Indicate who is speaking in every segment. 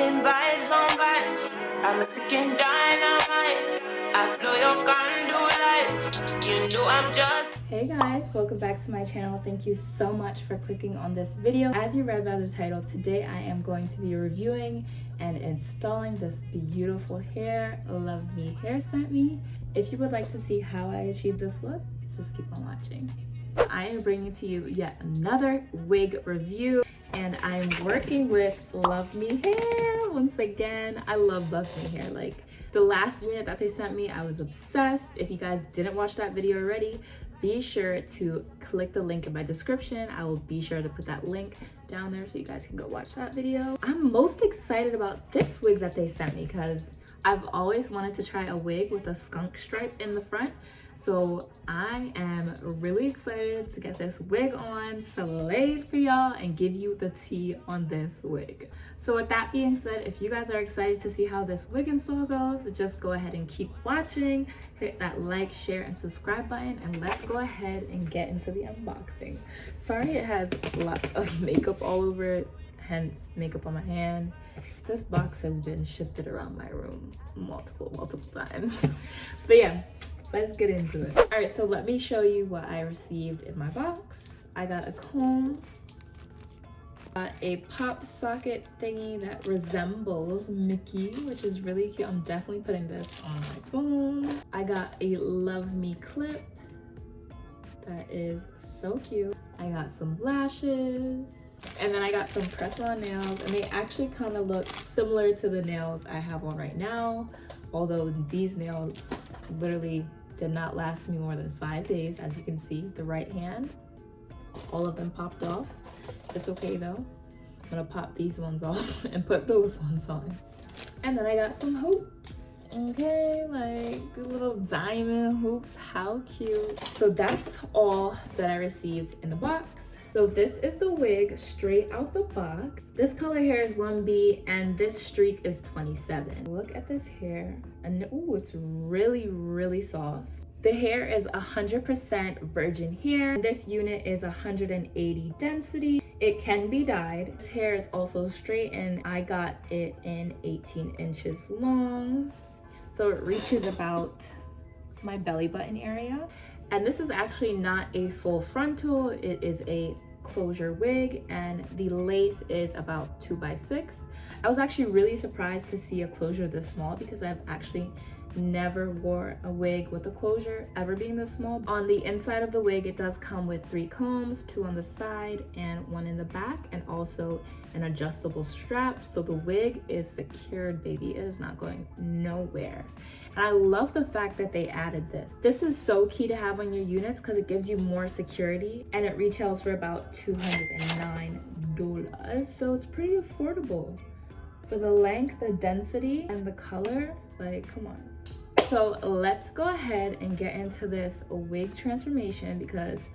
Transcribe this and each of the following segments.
Speaker 1: Spitting vibes on vibes. I'm a ticking dynamite. I blow your candle lights. You know I'm just.
Speaker 2: Hey guys, welcome back to my channel. Thank you so much for clicking on this video. As you read by the title, today I am going to be reviewing and installing this beautiful hair LuvMe hair sent me. If you would like to see how I achieved this look, just keep on watching. I am bringing to you yet another wig review, and I'm working with LuvMe hair once again. I love LuvMe hair. Like, the last unit that they sent me, I was obsessed. If you guys didn't watch that video already, be sure to click the link in my description. I will be sure to put that link down there so you guys can go watch that video. I'm most excited about this wig that they sent me because I've always wanted to try a wig with a skunk stripe in the front. So I am really excited to get this wig on, slayed for y'all, and give you the tea on this wig. So with that being said, if you guys are excited to see how this wig install goes, just go ahead and keep watching, hit that like, share, and subscribe button, and let's go ahead and get into the unboxing. Sorry it has lots of makeup all over it, hence makeup on my hand. This box has been shifted around my room multiple times. But yeah, let's get into it. All right, so let me show you what I received in my box. I got a comb, got a pop socket thingy that resembles Mickey, which is really cute. I'm definitely putting this on my phone. I got a LuvMe clip that is so cute. I got some lashes, and then I got some press-on nails, and they actually kind of look similar to the nails I have on right now, although these nails literally did not last me more than 5 days. As you can see, the right hand, all of them popped off. It's okay though. I'm gonna pop these ones off and put those ones on. And then I got some hoops. Okay, like the little diamond hoops, how cute. So that's all that I received in the box. So this is the wig straight out the box. This color hair is 1B and this streak is 27. Look at this hair, and ooh, it's really soft. The hair is 100% virgin hair. This unit is 180 density. It can be dyed. This hair is also straight, and I got it in 18 inches long. So it reaches about my belly button area. And this is actually not a full frontal, it is a closure wig, and the lace is about 2x6. I was actually really surprised to see a closure this small because I've actually never wore a wig with a closure ever being this small. On the inside of the wig, it does come with 3 combs, 2 on the side and 1 in the back, and also an adjustable strap. So the wig is secured, baby. It is not going nowhere. And I love the fact that they added this. This is so key to have on your units because it gives you more security, and it retails for about $209. So it's pretty affordable. For the length, the density, and the color, like, come on. So let's go ahead and get into this wig transformation because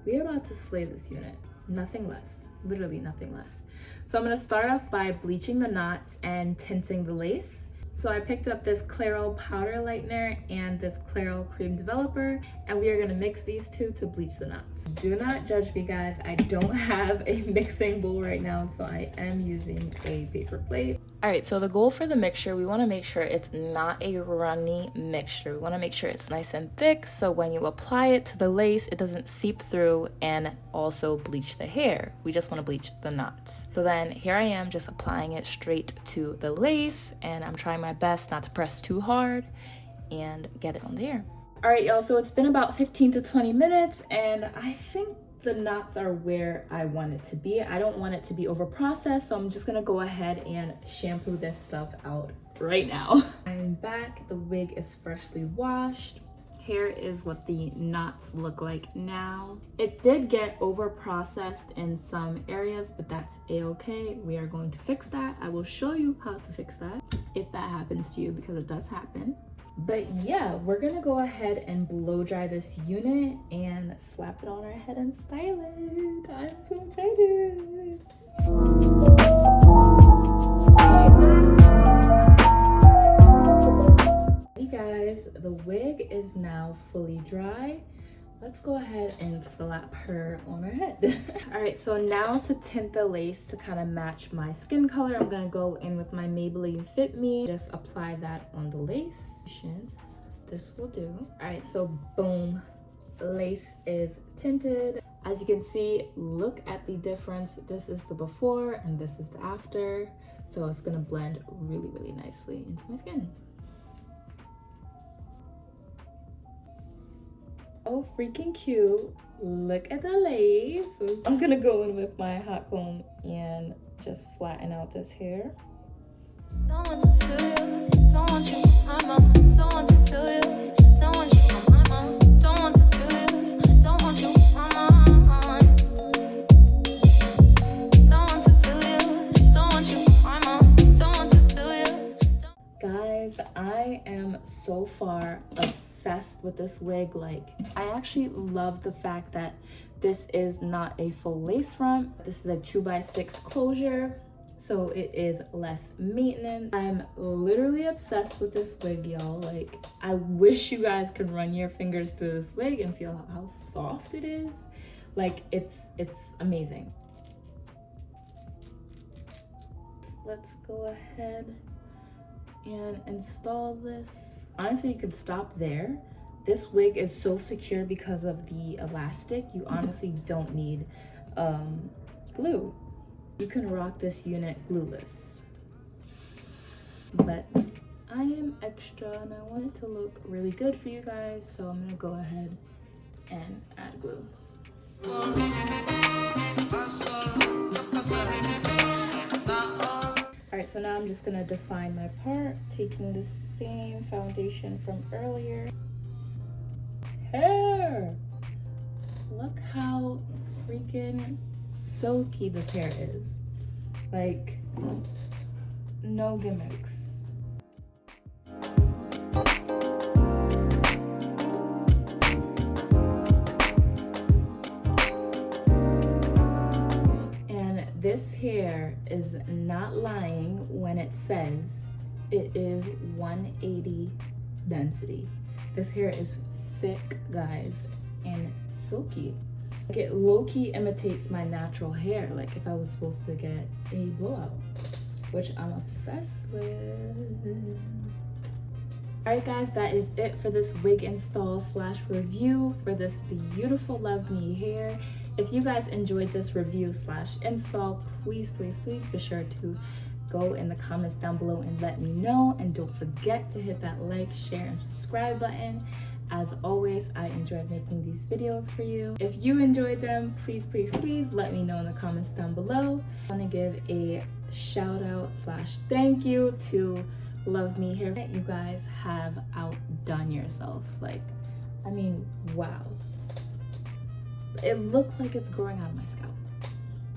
Speaker 2: we're about to slay this unit. Nothing less, literally nothing less. So I'm gonna start off by bleaching the knots and tinting the lace. So I picked up this Clairol powder lightener and this Clairol cream developer, and we are gonna mix these two to bleach the knots. Do not judge me, guys. I don't have a mixing bowl right now, so I am using a paper plate. All right, so the goal for the mixture, we wanna make sure it's not a runny mixture. We wanna make sure it's nice and thick, so when you apply it to the lace, it doesn't seep through and also bleach the hair. We just wanna bleach the knots. So then here I am just applying it straight to the lace, and I'm trying my best not to press too hard and get it on the hair. All right, y'all, so it's been about 15 to 20 minutes, and I think the knots are where I want it to be. I don't want it to be over processed, so I'm just gonna go ahead and shampoo this stuff out right now. I'm back. The wig is freshly washed. Here is what the knots look like now. It did get over processed in some areas, but that's a-okay. We are going to fix that. I will show you how to fix that if that happens to you, because it does happen. But yeah, we're gonna go ahead and blow dry this unit and slap it on our head and style it. I'm so excited. Hey guys, the wig is now fully dry. let's go ahead and slap her on her head. All right, so now to tint the lace to kind of match my skin color, I'm gonna go in with my Maybelline Fit Me. Just apply that on the lace. This will do. All right, so boom, lace is tinted. As you can see, look at the difference. This is the before and this is the after. So it's gonna blend really, really nicely into my skin. Oh, freaking cute. Look at the lace. I'm gonna go in with my hot comb and just flatten out this hair.
Speaker 1: Don't want to feel you, don't want you, mama. Don't want to feel you, don't want you, mama. Don't want to feel you, don't want you, mama. Don't want to feel you, don't want you, mama. Don't want to feel you.
Speaker 2: Guys, I am so far obsessed with this wig. Like, I actually love the fact that this is not a full lace front. This is a 2x6 closure, so it is less maintenance. I'm literally obsessed with this wig, y'all. Like, I wish you guys could run your fingers through this wig and feel how soft it is. Like, it's amazing. Let's go ahead and install this. Honestly, you could stop there. This wig is so secure because of the elastic. You honestly don't need glue. You can rock this unit glueless. But I am extra and I want it to look really good for you guys, so I'm gonna go ahead and add glue. Alright, so now I'm just gonna define my part, taking the same foundation from earlier. Hair! Look how freaking silky this hair is. Like, no gimmicks. And this hair is not lying when it says it is 180 density. This hair is thick, guys, and silky. Like, it low-key imitates my natural hair, like if I was supposed to get a blowout, which I'm obsessed with. Alright guys, that is it for this wig install / review for this beautiful LuvMe hair. If you guys enjoyed this review / install, please be sure to go in the comments down below and let me know. And don't forget to hit that like, share, and subscribe button. As always, I enjoyed making these videos for you. If you enjoyed them, please let me know in the comments down below. I want to give a shout out / thank you to LuvMe hair. You guys have outdone yourselves. Like, I mean, wow. It looks like it's growing out of my scalp.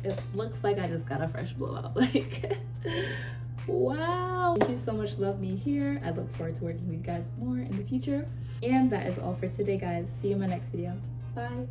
Speaker 2: It looks like I just got a fresh blowout. Like, wow. Thank you so much, LuvMe here. I look forward to working with you guys more in the future. And that is all for today, guys. See you in my next video. Bye.